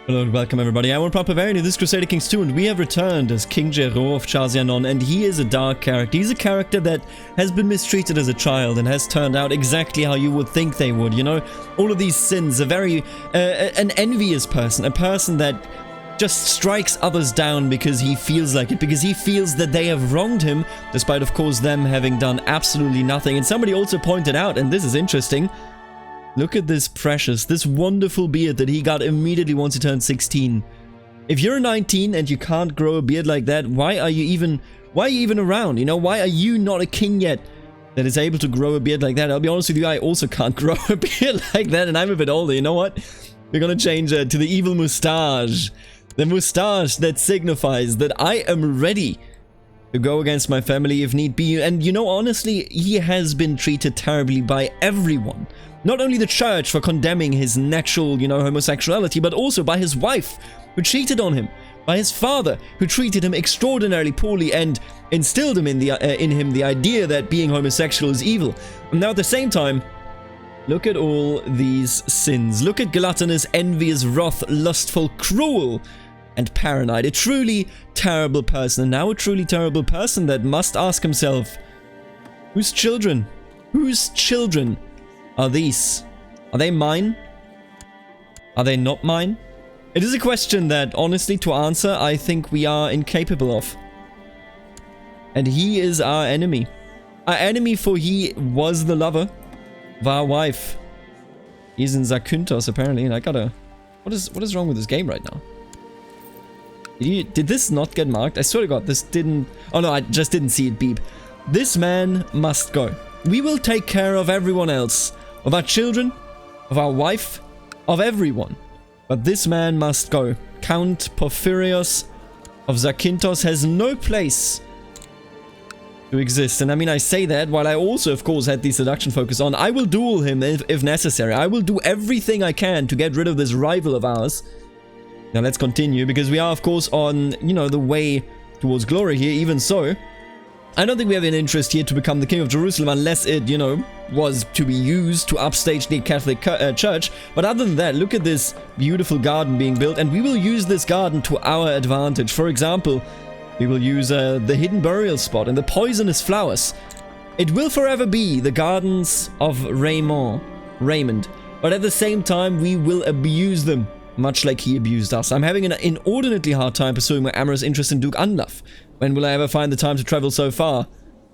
Hello and welcome everybody, I'm Principality, this is Crusader Kings 2 and we have returned as King Jero of Charzianon, and he is a dark character. He's a character that has been mistreated as a child and has turned out exactly how you would think they would, you know? All of these sins, an envious person, a person that just strikes others down because he feels like it, because he feels that they have wronged him, despite of course them having done absolutely nothing. And somebody also pointed out, and this is interesting, look at this this wonderful beard that he got immediately once he turned 16. If you're 19 and you can't grow a beard like that, why are you even around? You know, why are you not a king yet that is able to grow a beard like that? I'll be honest with you, I also can't grow a beard like that, and I'm a bit older. You know what? We're gonna change it to the evil mustache. The mustache that signifies that I am ready to go against my family if need be. And you know, honestly, he has been treated terribly by everyone. Not only the church for condemning his natural, you know, homosexuality, but also by his wife, who cheated on him, by his father, who treated him extraordinarily poorly and instilled him in him the idea that being homosexual is evil. And now at the same time, look at all these sins. Look at gluttonous, envious, wrath, lustful, cruel, and paranoid. A truly terrible person. And now a truly terrible person that must ask himself, whose children are these? Are they mine? Are they not mine? It is a question that, honestly, to answer, I think we are incapable of. And he is our enemy. Our enemy, for he was the lover of our wife. He's in Zakynthos, apparently, and I gotta... What is wrong with this game right now? Did this not get marked? I swear to God, this didn't... Oh no, I just didn't see it beep. This man must go. We will take care of everyone else. Of our children, of our wife, of everyone. But this man must go. Count Porphyrios of Zakynthos has no place to exist. And I mean, I say that while I also, of course, had the seduction focus on. I will duel him if necessary. I will do everything I can to get rid of this rival of ours. Now let's continue, because we are, of course, on, you know, the way towards glory here. Even so, I don't think we have an interest here to become the king of Jerusalem unless it, you know, was to be used to upstage the Catholic Church. But other than that, look at this beautiful garden being built, and we will use this garden to our advantage. For example, we will use the hidden burial spot and the poisonous flowers. It will forever be the gardens of Raymond. But at the same time, we will abuse them, much like he abused us. I'm having an inordinately hard time pursuing my amorous interest in Duke Anlaf. When will I ever find the time to travel so far?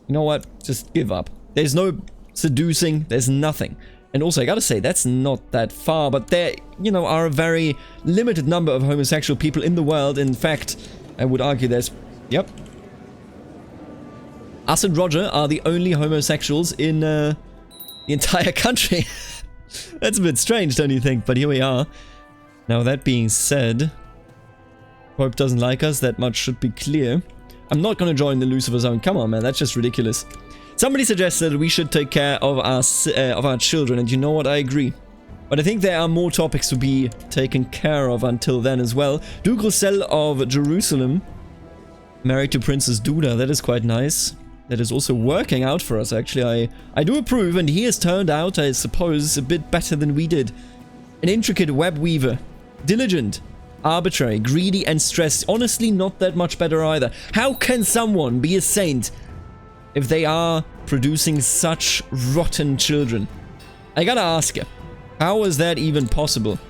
You know what? Just give up. There's no seducing. There's nothing. And also, I gotta say, that's not that far. But there, you know, are a very limited number of homosexual people in the world. In fact, I would argue there's... Yep. Us and Roger are the only homosexuals in the entire country. That's a bit strange, don't you think? But here we are. Now, that being said, Pope doesn't like us. That much should be clear. I'm not going to join the Lucifer Zone. Come on, man. That's just ridiculous. Somebody suggested we should take care of our children, and you know what? I agree. But I think there are more topics to be taken care of until then as well. Duke Roussel of Jerusalem, married to Princess Duda. That is quite nice. That is also working out for us, actually. I do approve, and he has turned out, I suppose, a bit better than we did. An intricate web weaver. Diligent. Arbitrary, greedy, and stressed. Honestly, not that much better either. How can someone be a saint if they are producing such rotten children? I gotta ask you, how is that even possible?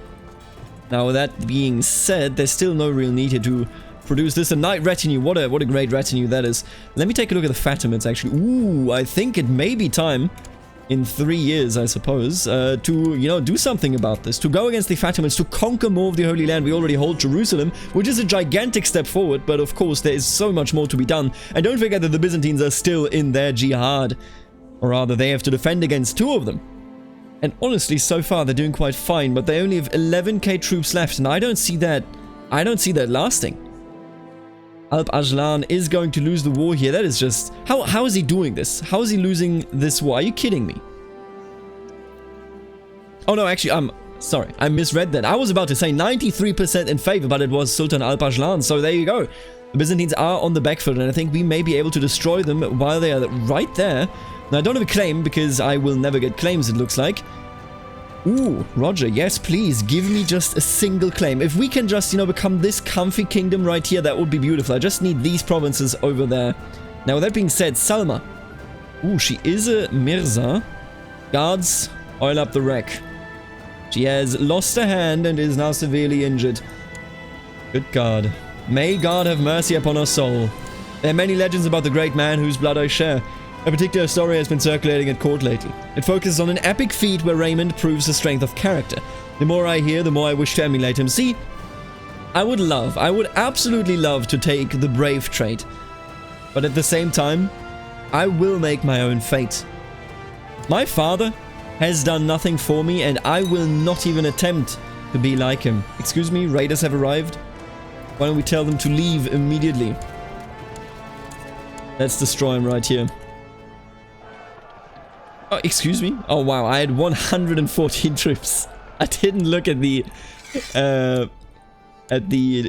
Now, that being said, there's still no real need here to produce this. A knight retinue, what a great retinue that is. Let me take a look at the Fatimids, actually. Ooh, I think it may be time, in 3 years, I suppose, to, you know, do something about this. To go against the Fatimids, to conquer more of the Holy Land. We already hold Jerusalem, which is a gigantic step forward, but of course there is so much more to be done. And don't forget that the Byzantines are still in their jihad. Or rather, they have to defend against 2 of them. And honestly, so far they're doing quite fine, but they only have 11k troops left, and I don't see that lasting. Alp Ajlan is going to lose the war here. That is just... How is he doing this? How is he losing this war? Are you kidding me? Oh no, actually, I'm sorry. I misread that. I was about to say 93% in favor, but it was Sultan Alp Ajlan. So there you go. The Byzantines are on the back foot, and I think we may be able to destroy them while they are right there. Now, I don't have a claim, because I will never get claims, it looks like. Ooh, Roger, yes, please, give me just a single claim. If we can just, you know, become this comfy kingdom right here, that would be beautiful. I just need these provinces over there. Now, with that being said, Salma. Ooh, she is a Mirza. Guards, oil up the wreck. She has lost a hand and is now severely injured. Good God. May God have mercy upon her soul. There are many legends about the great man whose blood I share. A particular story has been circulating at court lately. It focuses on an epic feat where Raymond proves the strength of character. The more I hear, the more I wish to emulate him. See, I would absolutely love to take the brave trait. But at the same time, I will make my own fate. My father has done nothing for me, and I will not even attempt to be like him. Excuse me, raiders have arrived. Why don't we tell them to leave immediately? Let's destroy him right here. Oh, excuse me? Oh, wow. I had 114 troops. I didn't look at the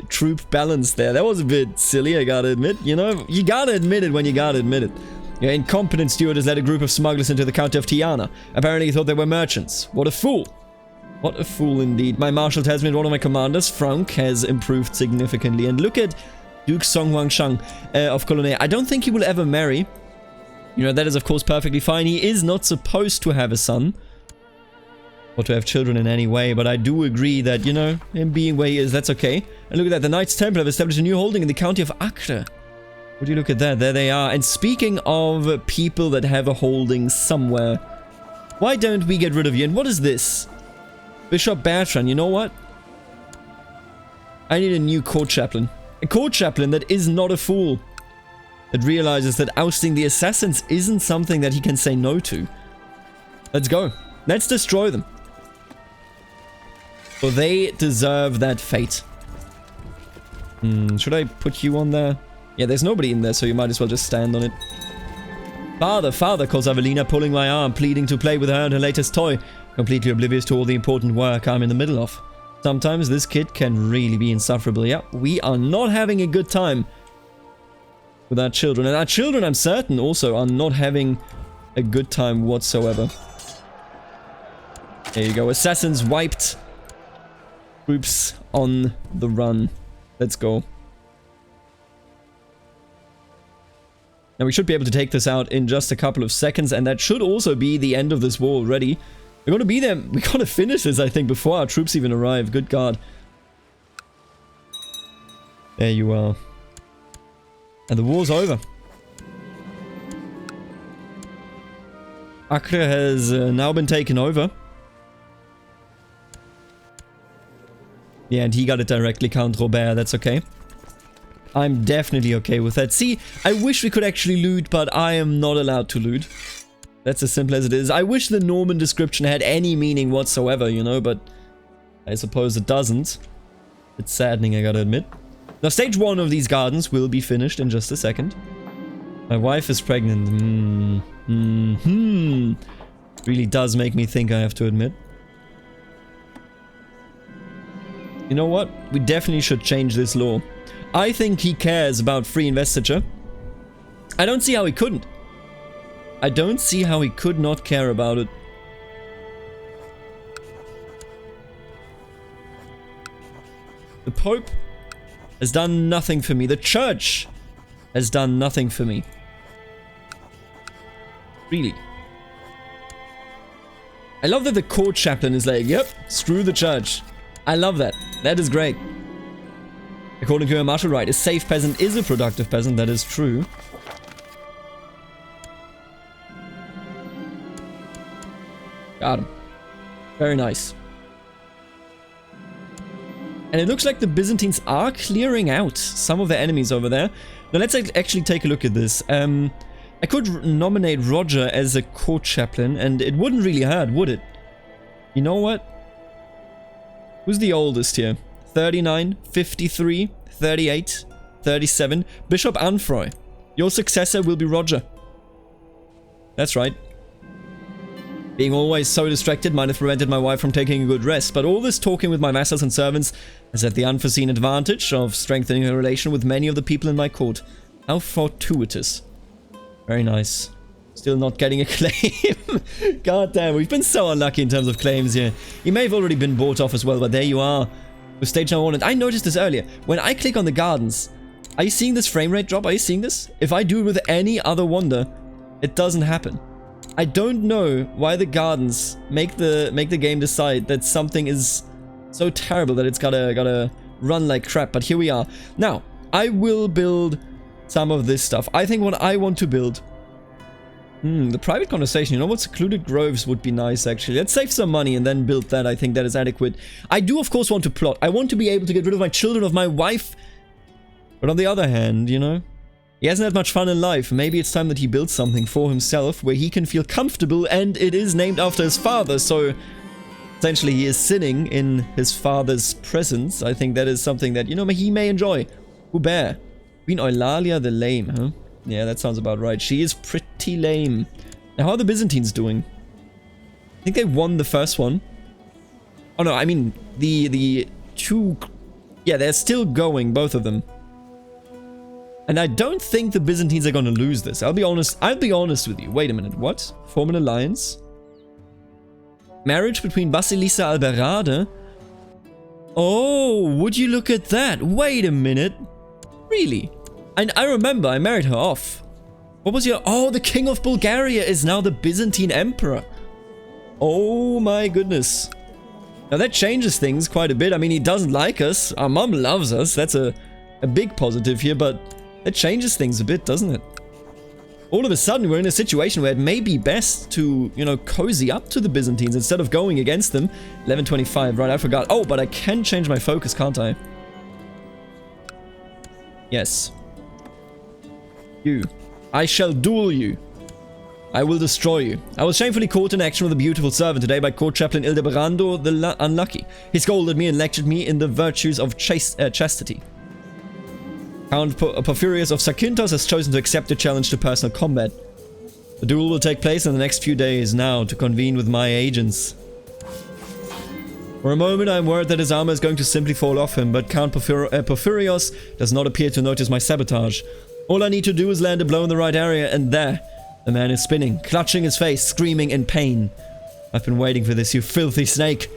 troop balance there. That was a bit silly, I gotta admit. You know, you gotta admit it when you gotta admit it. Your incompetent steward has led a group of smugglers into the county of Tiana. Apparently he thought they were merchants. What a fool. What a fool indeed. My marshal tells me that one of my commanders, Frank, has improved significantly. And look at Duke Song Huangshang of Cologne. I don't think he will ever marry. You know, that is of course perfectly fine. He is not supposed to have a son. Or to have children in any way. But I do agree that, you know, him being where he is, that's okay. And look at that. The Knights Templar have established a new holding in the county of Acre. Would you look at that? There they are. And speaking of people that have a holding somewhere, why don't we get rid of you? And what is this? Bishop Bertrand, you know what? I need a new court chaplain. A court chaplain that is not a fool. That realizes that ousting the assassins isn't something that he can say no to. Let's go. Let's destroy them. For they deserve that fate. Should I put you on there? Yeah, there's nobody in there, so you might as well just stand on it. Father, father, calls Avelina, pulling my arm, pleading to play with her and her latest toy, completely oblivious to all the important work I'm in the middle of. Sometimes this kid can really be insufferable. Yeah, we are not having a good time with our children. And our children, I'm certain, also are not having a good time whatsoever. There you go. Assassins wiped. Troops on the run. Let's go. Now we should be able to take this out in just a couple of seconds, and that should also be the end of this war already. We're going to be there. We're going to finish this, I think, before our troops even arrive. Good God. There you are. And the war's over. Acre has now been taken over. Yeah, and he got it directly, Count Robert. That's okay. I'm definitely okay with that. See, I wish we could actually loot, but I am not allowed to loot. That's as simple as it is. I wish the Norman description had any meaning whatsoever, you know, but I suppose it doesn't. It's saddening, I gotta admit. Now, stage 1 of these gardens will be finished in just a second. My wife is pregnant. Really does make me think, I have to admit. You know what? We definitely should change this law. I think he cares about free investiture. I don't see how he couldn't. I don't see how he could not care about it. The Pope has done nothing for me. The Church has done nothing for me. Really. I love that the court chaplain is like, yep, screw the Church. I love that. That is great. According to her martial right, a safe peasant is a productive peasant. That is true. Got him. Very nice. And it looks like the Byzantines are clearing out some of their enemies over there. Now let's actually take a look at this. I could nominate Roger as a court chaplain, and it wouldn't really hurt, would it? You know what? Who's the oldest here? 39, 53, 38, 37. Bishop Anfroy. Your successor will be Roger. That's right. Being always so distracted might have prevented my wife from taking a good rest, but all this talking with my vassals and servants has had the unforeseen advantage of strengthening a relation with many of the people in my court. How fortuitous. Very nice. Still not getting a claim. God damn, we've been so unlucky in terms of claims here. You may have already been bought off as well, but there you are. With stage number 1. And I noticed this earlier. When I click on the gardens, are you seeing this frame rate drop? Are you seeing this? If I do it with any other wonder, it doesn't happen. I don't know why the gardens make the game decide that something is so terrible that it's gotta run like crap. But here we are. Now, I will build some of this stuff. I think what I want to build... the private conversation. You know what? Secluded groves would be nice, actually. Let's save some money and then build that. I think that is adequate. I do, of course, want to plot. I want to be able to get rid of my children, of my wife. But on the other hand, you know, he hasn't had much fun in life. Maybe it's time that he builds something for himself where he can feel comfortable, and it is named after his father, so essentially he is sinning in his father's presence. I think that is something that, you know, he may enjoy. Hubert. Queen Eulalia the Lame, huh? Yeah, that sounds about right. She is pretty lame. Now, how are the Byzantines doing? I think they won the first one. Oh no, I mean, the two... Yeah, they're still going, both of them. And I don't think the Byzantines are going to lose this. I'll be honest with you. Wait a minute, what? Form an alliance? Marriage between Basilisa Alberade? Oh, would you look at that? Wait a minute. Really? And I remember I married her off. What was your... Oh, the King of Bulgaria is now the Byzantine Emperor. Oh my goodness. Now that changes things quite a bit. I mean, he doesn't like us. Our mum loves us. That's a big positive here, but it changes things a bit, doesn't it? All of a sudden, we're in a situation where it may be best to, you know, cozy up to the Byzantines instead of going against them. 1125, right, I forgot. Oh, but I can change my focus, can't I? Yes. You. I shall duel you. I will destroy you. I was shamefully caught in action with a beautiful servant today by court chaplain Ildebrando the Unlucky. He scolded me and lectured me in the virtues of chastity. Count Porphyrius of Zakynthos has chosen to accept the challenge to personal combat. The duel will take place in the next few days now to convene with my agents. For a moment I am worried that his armor is going to simply fall off him, but Count Porphyrios does not appear to notice my sabotage. All I need to do is land a blow in the right area, and there, the man is spinning, clutching his face, screaming in pain. I've been waiting for this, you filthy snake.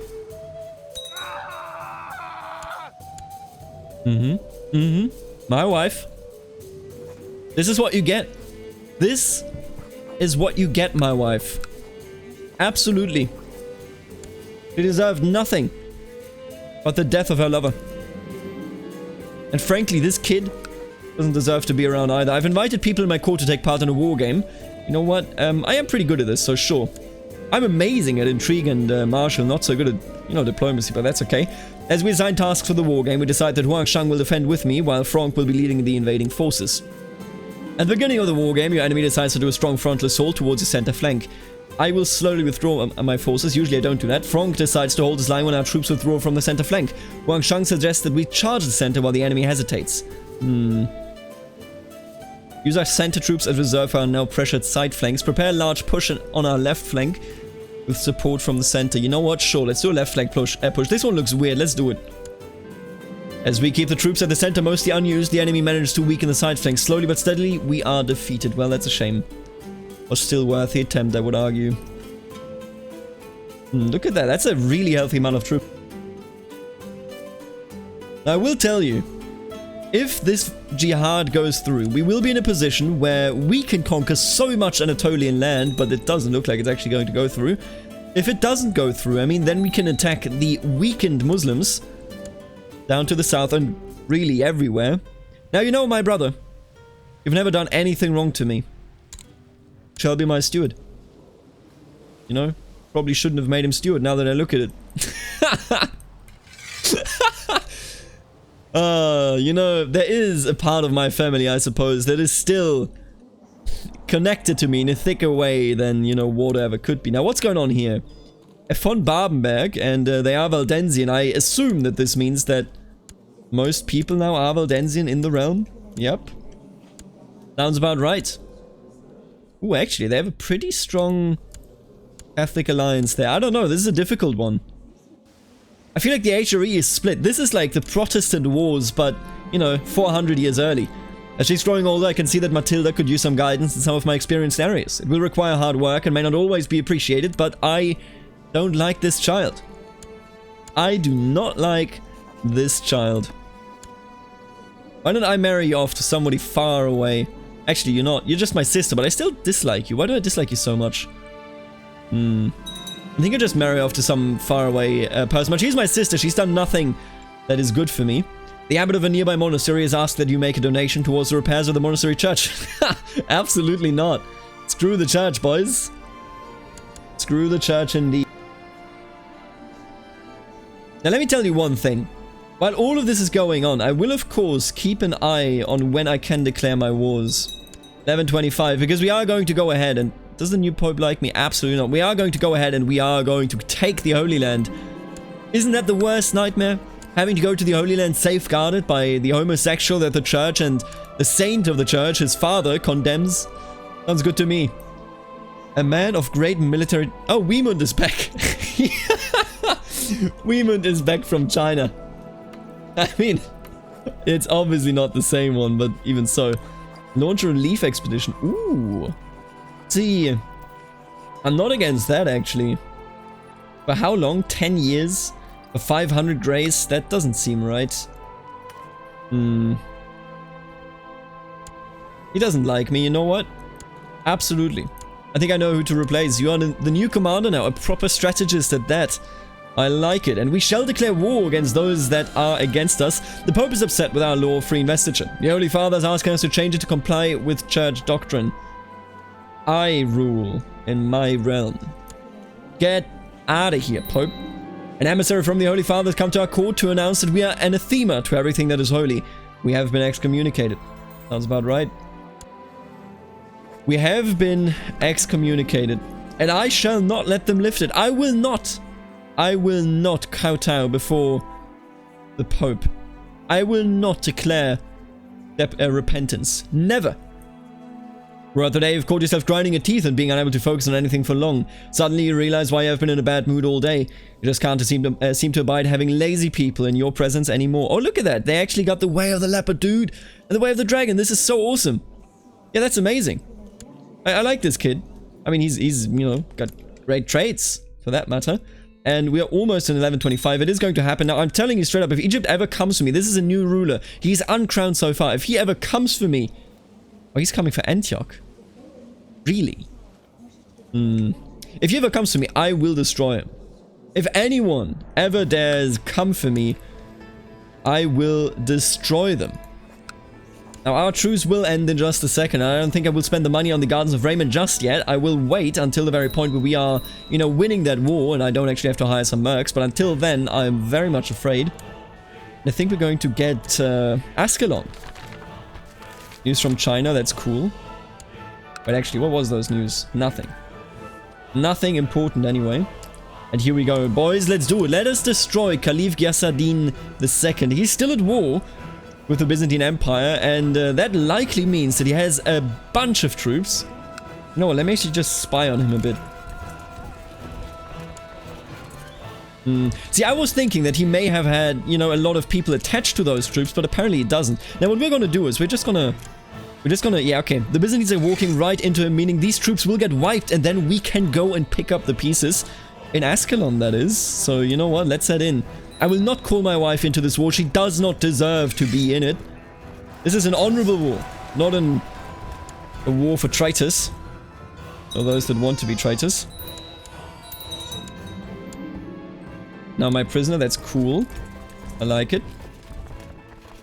My wife. This is what you get. This is what you get, my wife. Absolutely. She deserved nothing but the death of her lover. And frankly, this kid doesn't deserve to be around either. I've invited people in my court to take part in a war game. You know what? I am pretty good at this, so sure. I'm amazing at intrigue and martial, not so good at, you know, diplomacy, but that's okay. As we assign tasks for the war game, we decide that Huang Shang will defend with me, while Franck will be leading the invading forces. At the beginning of the war game, your enemy decides to do a strong frontal assault towards his center flank. I will slowly withdraw my forces. Usually I don't do that. Franck decides to hold his line when our troops withdraw from the center flank. Huang Shang suggests that we charge the center while the enemy hesitates. Use our center troops as reserve for our now pressured side flanks. Prepare a large push on our left flank with support from the center. You know what? Sure, let's do a left flank push. This one looks weird. Let's do it. As we keep the troops at the center mostly unused, the enemy manages to weaken the side flank. Slowly but steadily, we are defeated. Well, that's a shame. Was still worth the attempt, I would argue. Look at that. That's a really healthy amount of troops. I will tell you, if this jihad goes through, we will be in a position where we can conquer so much Anatolian land, but it doesn't look like it's actually going to go through. If it doesn't go through, I mean, then we can attack the weakened Muslims down to the south and really everywhere. Now, you know, my brother, you've never done anything wrong to me. Shall be my steward. You know, probably shouldn't have made him steward now that I look at it. You know, there is a part of my family, I suppose, that is still connected to me in a thicker way than, you know, whatever could be. Now, what's going on here? Von Babenberg, and they are Valdensian. I assume that this means that most people now are Valdensian in the realm. Yep. Sounds about right. Ooh, actually, they have a pretty strong Catholic alliance there. I don't know, this is a difficult one. I feel like the HRE is split. This is like the Protestant wars, but, you know, 400 years early. As she's growing older, I can see that Matilda could use some guidance in some of my experienced areas. It will require hard work and may not always be appreciated, but I don't like this child. I do not like this child. Why don't I marry you off to somebody far away? Actually, you're not. You're just my sister, but I still dislike you. Why do I dislike you so much? I think I just marry off to some far away person. But she's my sister. She's done nothing that is good for me. The abbot of a nearby monastery has asked that you make a donation towards the repairs of the monastery church. Absolutely not. Screw the church, boys. Screw the church indeed. Now let me tell you one thing. While all of this is going on, I will of course keep an eye on when I can declare my wars. 11:25, because we are going to go ahead and... Does the new Pope like me? Absolutely not. We are going to go ahead and we are going to take the Holy Land. Isn't that the worst nightmare? Having to go to the Holy Land safeguarded by the homosexual that the church and the saint of the church, his father, condemns? Sounds good to me. A man of great military... Oh, Weemund is back. Weemund is back from China. I mean, it's obviously not the same one, but even so. Launch a relief expedition. Ooh. See, I'm not against that, actually. For how long? 10 years? For 500 grace? That doesn't seem right. He doesn't like me, you know what? Absolutely. I think I know who to replace. You are the new commander now, a proper strategist at that. I like it, and we shall declare war against those that are against us. The Pope is upset with our law of free investiture. The Holy Father is asking us to change it to comply with church doctrine. I rule in my realm. Get out of here, Pope. An emissary from the Holy Father has come to our court to announce that we are anathema to everything that is holy. We have been excommunicated. Sounds about right. We have been excommunicated, and I shall not let them lift it. I will not kowtow before the Pope. I will not declare repentance. Never. Throughout the day, you've caught yourself grinding your teeth and being unable to focus on anything for long. Suddenly, you realize why you have been in a bad mood all day. You just can't seem to abide having lazy people in your presence anymore. Oh, look at that. They actually got the way of the leopard dude and the way of the dragon. This is so awesome. Yeah, that's amazing. I like this kid. I mean, he's you know, got great traits, for that matter. And we are almost in 11:25. It is going to happen. Now, I'm telling you straight up, if Egypt ever comes for me, this is a new ruler. He's uncrowned so far. If he ever comes for me... Oh, he's coming for Antioch. Really? If he ever comes for me, I will destroy him. If anyone ever dares come for me, I will destroy them. Now, our truce will end in just a second. I don't think I will spend the money on the Gardens of Raymond just yet. I will wait until the very point where we are, you know, winning that war, and I don't actually have to hire some mercs. But until then, I'm very much afraid. I think we're going to get Ascalon. News from China, that's cool. But actually, what was those news? Nothing. Nothing important anyway. And here we go. Boys, let's do it. Let us destroy Caliph Ghiyas-ad-Din II. He's still at war with the Byzantine Empire, and that likely means that he has a bunch of troops. You know what, let me actually just spy on him a bit. See, I was thinking that he may have had, you know, a lot of people attached to those troops, but apparently he doesn't. Now, what we're gonna do is we're just gonna, yeah, okay. The Byzantines are walking right into him, meaning these troops will get wiped, and then we can go and pick up the pieces. In Ascalon, that is. So, you know what, let's head in. I will not call my wife into this war. She does not deserve to be in it. This is an honorable war, not a war for traitors. Or those that want to be traitors. Now my prisoner, that's cool. I like it.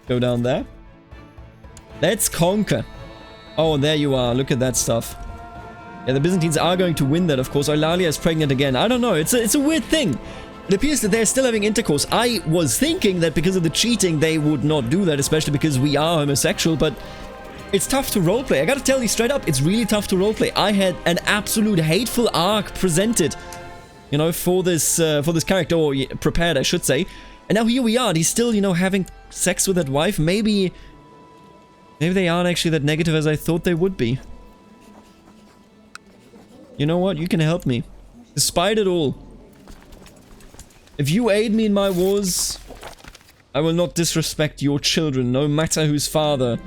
Go down there. Let's conquer. Oh, there you are. Look at that stuff. Yeah, the Byzantines are going to win that, of course. Eulalia is pregnant again. I don't know. It's a weird thing. It appears that they're still having intercourse. I was thinking that because of the cheating, they would not do that, especially because we are homosexual, but it's tough to roleplay. I gotta tell you straight up, it's really tough to roleplay. I had an absolute hateful arc presented, you know, for this character, or prepared, I should say. And now here we are, and he's still, you know, having sex with that wife. Maybe they aren't actually that negative as I thought they would be. You know what? You can help me. Despite it all. If you aid me in my wars, I will not disrespect your children, no matter whose father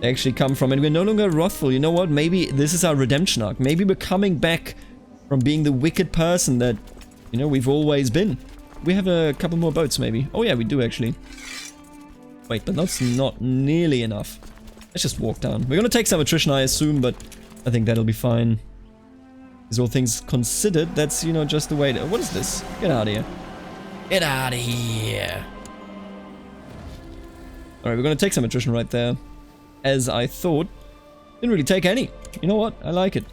actually come from. And we're no longer wrathful. You know what? Maybe this is our redemption arc. Maybe we're coming back from being the wicked person that, you know, we've always been. We have a couple more boats, maybe. Oh yeah, we do actually. Wait, but that's not nearly enough. Let's just walk down. We're gonna take some attrition, I assume, but I think that'll be fine. These all things considered, that's, you know, just the way to... What is this? Get out of here. Get out of here. Alright, we're gonna take some attrition right there. As I thought. Didn't really take any. You know what? I like it.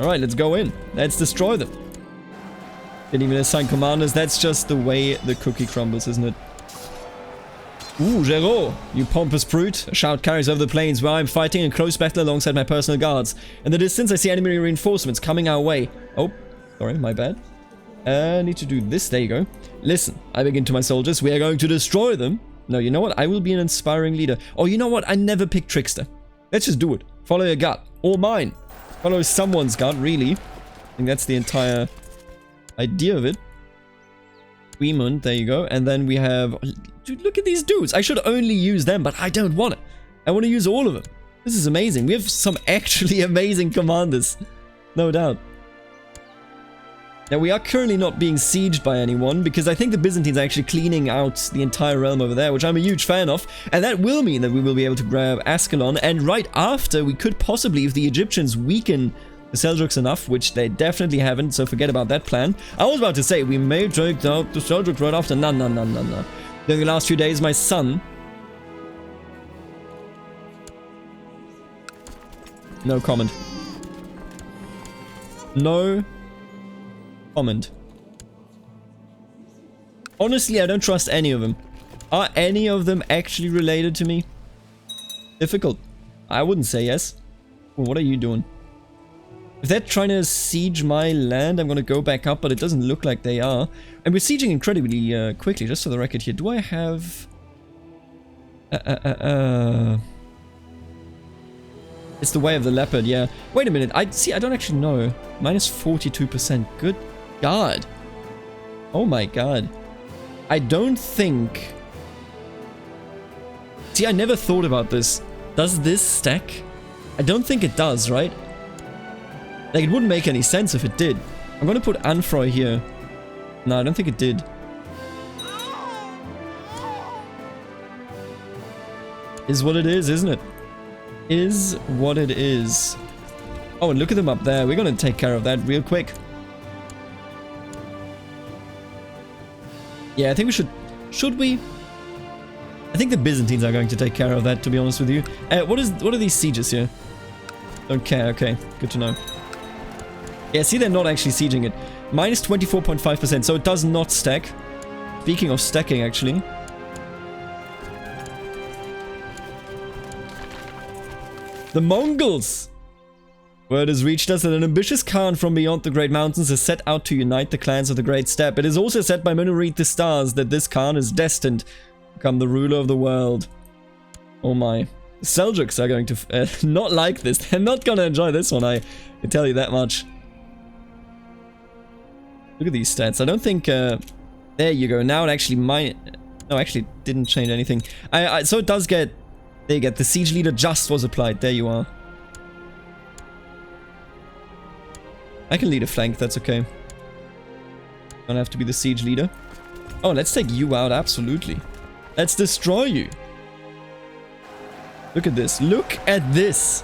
Alright, let's go in. Let's destroy them. Didn't even assign commanders. That's just the way the cookie crumbles, isn't it? Ooh, Géraud, you pompous brute. A shout carries over the plains where I'm fighting in close battle alongside my personal guards. In the distance, I see enemy reinforcements coming our way. Oh, sorry, my bad. Need to do this. There you go. Listen, I begin to my soldiers. We are going to destroy them. No, you know what? I will be an inspiring leader. Oh, you know what? I never pick Trickster. Let's just do it. Follow your gut. Or mine. Follow someone's gut, really. I think that's the entire idea of it. Weemund, there you go. And then we have... Dude, look at these dudes. I should only use them, but I don't want it. I want to use all of them. This is amazing. We have some actually amazing commanders. No doubt. Now, we are currently not being sieged by anyone, because I think the Byzantines are actually cleaning out the entire realm over there, which I'm a huge fan of. And that will mean that we will be able to grab Ascalon. And right after, we could possibly, if the Egyptians weaken the Seljuks enough, which they definitely haven't, so forget about that plan. I was about to say, we may take out the Seljuks right after. No. During the last few days, my son... No comment. No comment. Honestly, I don't trust any of them. Are any of them actually related to me? Difficult. I wouldn't say yes. Well, what are you doing? If they're trying to siege my land, I'm going to go back up, but it doesn't look like they are. And we're sieging incredibly quickly, just for the record here. Do I have... It's the way of the leopard, yeah. Wait a minute, I don't actually know. Minus 42%. Good God. Oh my God. I don't think... See, I never thought about this. Does this stack? I don't think it does, right? Like, it wouldn't make any sense if it did. I'm gonna put Anfroy here. No, I don't think it did. Is what it is, isn't it? Is what it is. Oh, and look at them up there. We're gonna take care of that real quick. Yeah, I think we should... Should we? I think the Byzantines are going to take care of that, to be honest with you. What are these sieges here? Don't care, okay. Good to know. Yeah, see, they're not actually sieging it. Minus 24.5%, so it does not stack. Speaking of stacking, actually. The Mongols! Word has reached us that an ambitious Khan from beyond the Great Mountains has set out to unite the clans of the Great Steppe. It is also said by men who read the stars that this Khan is destined to become the ruler of the world. Oh my. The Seljuks are going to not like this. They're not going to enjoy this one, I can tell you that much. Look at these stats. I don't think... there you go. Now it actually might... No, actually it didn't change anything. So it does get... There you get. The siege leader just was applied. There you are. I can lead a flank. That's okay. Don't have to be the siege leader. Oh, let's take you out. Absolutely. Let's destroy you. Look at this. Look at this.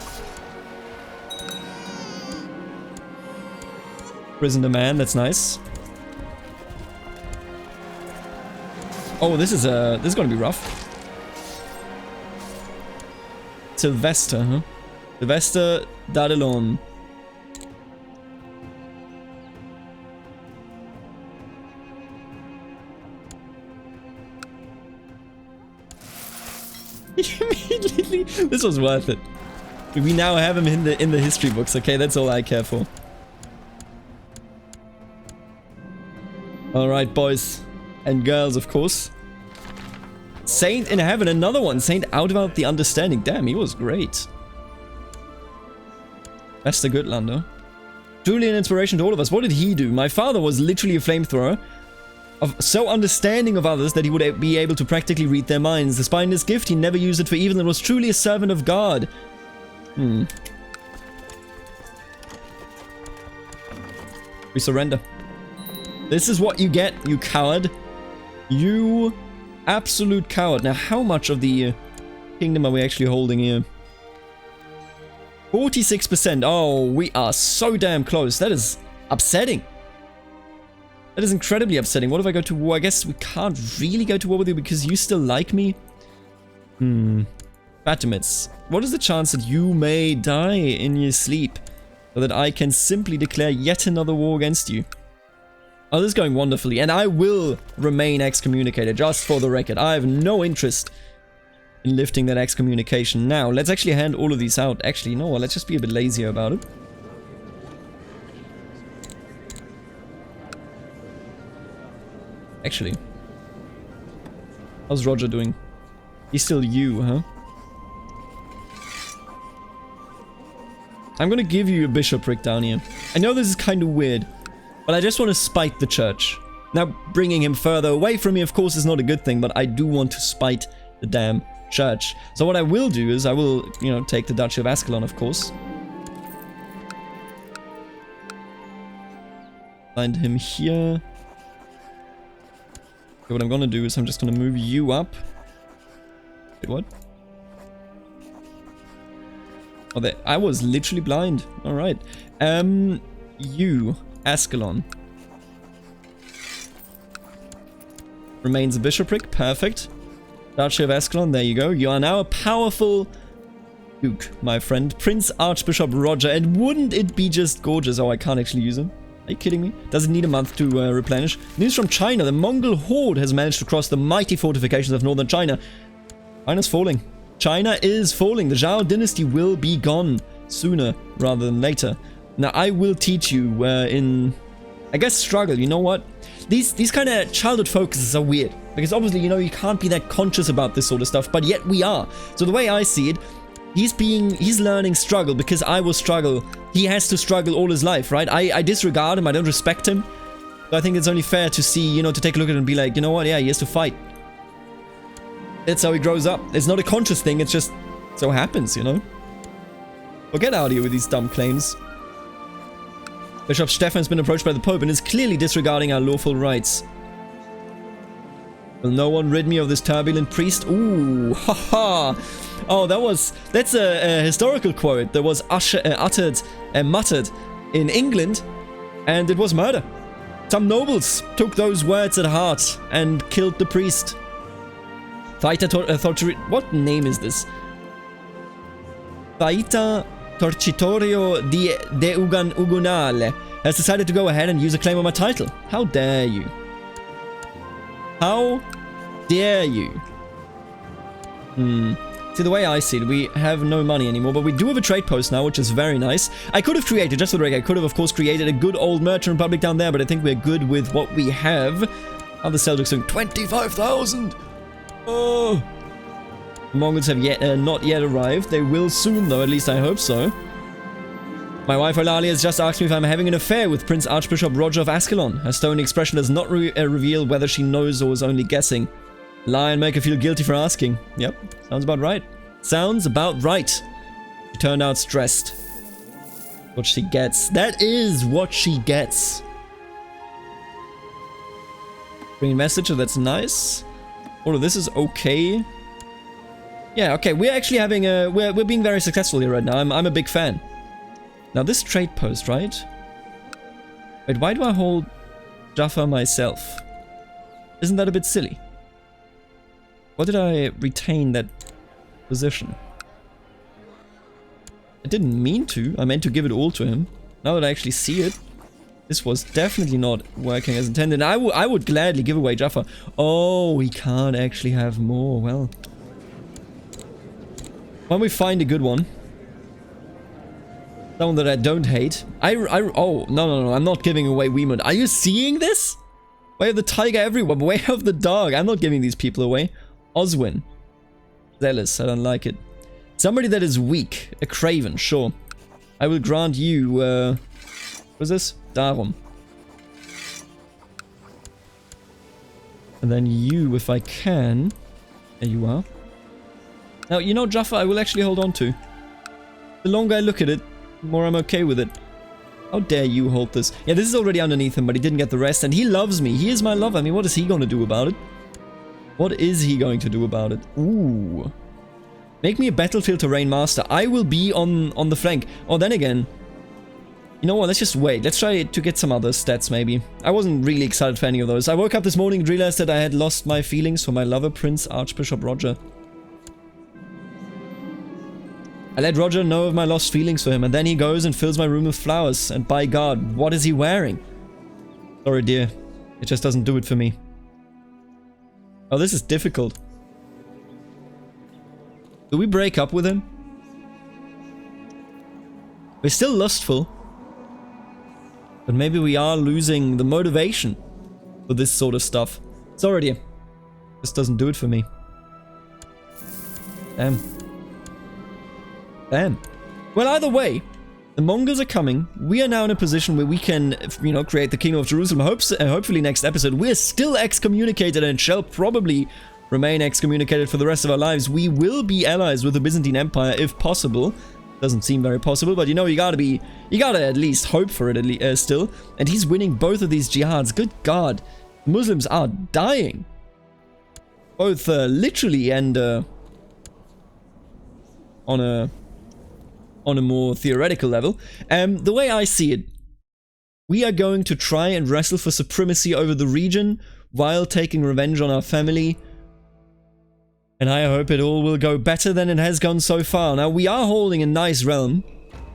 Prison a man. That's nice. Oh, this is gonna be rough. Sylvester, huh? Sylvester Dadelon. Immediately, this was worth it. We now have him in the history books. Okay, that's all I care for. All right, boys and girls, of course. Saint in heaven, another one. Saint out about the understanding. Damn, he was great. That's the good Lando. Truly an inspiration to all of us. What did he do? My father was literally a flamethrower. so understanding of others that he would be able to practically read their minds. Despite his gift, he never used it for evil and was truly a servant of God. We surrender. This is what you get, you coward. You absolute coward. Now, how much of the kingdom are we actually holding here? 46%. Oh, we are so damn close. That is upsetting. That is incredibly upsetting. What if I go to war? I guess we can't really go to war with you because you still like me. Fatimids. What is the chance that you may die in your sleep so that I can simply declare yet another war against you? Oh, this is going wonderfully. And I will remain excommunicated, just for the record. I have no interest in lifting that excommunication. Now, let's actually hand all of these out. Actually, you know what? Let's just be a bit lazier about it. Actually, how's Roger doing? He's still you, huh? I'm gonna give you a bishopric down here. I know this is kind of weird, but I just want to spite the church. Now, bringing him further away from me, of course, is not a good thing, but I do want to spite the damn church. So what I will do is I will, you know, take the Duchy of Ascalon, of course. Find him here. Okay, what I'm gonna do is I'm just gonna move you up. Wait, what? Oh, there. I was literally blind. Alright. You, Ascalon. Remains a bishopric. Perfect. Duchy of Ascalon, there you go. You are now a powerful duke, my friend. Prince Archbishop Roger. And wouldn't it be just gorgeous? Oh, I can't actually use him. Are you kidding me? Doesn't need a month to replenish. News from China. The Mongol horde has managed to cross the mighty fortifications of northern China. China's falling. China is falling. The Zhao dynasty will be gone sooner rather than later. Now, I will teach you in, I guess, struggle. You know what? These kind of childhood focuses are weird. Because obviously, you know, you can't be that conscious about this sort of stuff. But yet we are. So the way I see it, he's learning struggle because I will struggle. He has to struggle all his life, right? I disregard him. I don't respect him. So I think it's only fair to see, you know, to take a look at it and be like, you know what? Yeah, he has to fight. That's how he grows up. It's not a conscious thing. It's just so happens, you know? Well, get out of here with these dumb claims. Bishop Stephan's been approached by the Pope and is clearly disregarding our lawful rights. Will no one rid me of this turbulent priest? Ooh, haha. Oh, that's a historical quote that was uttered and muttered in England, and it was murder. Some nobles took those words at heart and killed the priest. What name is this? Taita Torcitorio de Ugunale has decided to go ahead and use a claim on my title. How dare you? How dare you? See, the way I see it, we have no money anymore, but we do have a trade post now, which is very nice. I could have created, just for the record, I could have, of course, created a good old merchant republic down there, but I think we're good with what we have. How the Seljuks doing? 25,000! Oh! The Mongols have not yet arrived. They will soon, though, at least I hope so. My wife Eulalia has just asked me if I'm having an affair with Prince Archbishop Roger of Ascalon. Her stony expression does not reveal whether she knows or is only guessing. Lie and make her feel guilty for asking. Yep, sounds about right. Sounds about right. She turned out stressed. What she gets. That is what she gets. Bring a message, that's nice. All of this is okay. Yeah, okay, we're actually having a... We're being very successful here right now. I'm a big fan. Now this trade post, right? Wait, why do I hold Jaffa myself? Isn't that a bit silly? Why did I retain that position? I didn't mean to. I meant to give it all to him. Now that I actually see it, this was definitely not working as intended. I would gladly give away Jaffa. Oh, we can't actually have more. Well, when we find a good one, someone that I don't hate. Oh, no, I'm not giving away Weemund. Are you seeing this? Way of the tiger everywhere. Way of the dog. I'm not giving these people away. Oswin. Zealous. I don't like it. Somebody that is weak. A craven. Sure. I will grant you, what's this? Darum. And then you, if I can. There you are. Now, you know, Jaffa, I will actually hold on to. The longer I look at it, the more I'm okay with it. How dare you hold this? Yeah, this is already underneath him, but he didn't get the rest. And he loves me. He is my lover. I mean, what is he going to do about it? What is he going to do about it? Ooh. Make me a battlefield terrain master. I will be on the flank. Oh, then again. You know what? Let's just wait. Let's try to get some other stats, maybe. I wasn't really excited for any of those. I woke up this morning and realized that I had lost my feelings for my lover, Prince Archbishop Roger. I let Roger know of my lost feelings for him, and then he goes and fills my room with flowers. And by God, what is he wearing? Sorry, dear. It just doesn't do it for me. Oh, this is difficult. Do we break up with him? We're still lustful. But maybe we are losing the motivation for this sort of stuff. Sorry, dear. This doesn't do it for me. Damn. Damn. Well, either way, the Mongols are coming. We are now in a position where we can, you know, create the Kingdom of Jerusalem. Hopefully next episode, we're still excommunicated and shall probably remain excommunicated for the rest of our lives. We will be allies with the Byzantine Empire if possible. Doesn't seem very possible, but you know, you gotta at least hope for it still. And he's winning both of these jihads. Good God. Muslims are dying. Both literally and on a more theoretical level. The way I see it, we are going to try and wrestle for supremacy over the region while taking revenge on our family. And I hope it all will go better than it has gone so far. Now, we are holding a nice realm,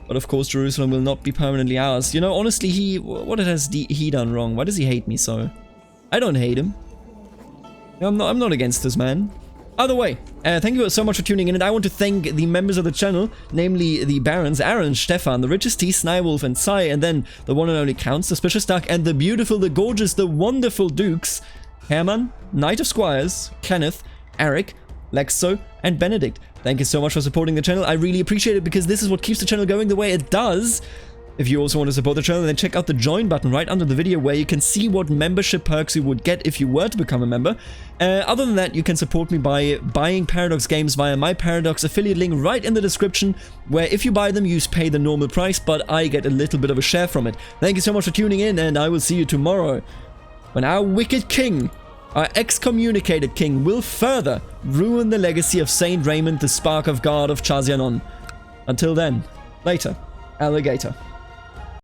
but of course Jerusalem will not be permanently ours. You know, honestly, what has he done wrong? Why does he hate me so? I don't hate him. I'm not against this man. Either way, thank you so much for tuning in, and I want to thank the members of the channel, namely the Barons, Aaron, Stefan, the Richest T, Snywolf, and Sai, and then the one and only Count, Suspicious Duck, and the beautiful, the gorgeous, the wonderful Dukes, Herman, Knight of Squires, Kenneth, Eric, Lexo, and Benedict. Thank you so much for supporting the channel. I really appreciate it because this is what keeps the channel going the way it does. If you also want to support the channel, then check out the join button right under the video where you can see what membership perks you would get if you were to become a member. Other than that, you can support me by buying Paradox games via my Paradox affiliate link right in the description, where if you buy them, you pay the normal price, but I get a little bit of a share from it. Thank you so much for tuning in, and I will see you tomorrow when our wicked king, our excommunicated king, will further ruin the legacy of Saint Raymond, the Spark of God of Chazianon. Until then, later, alligator.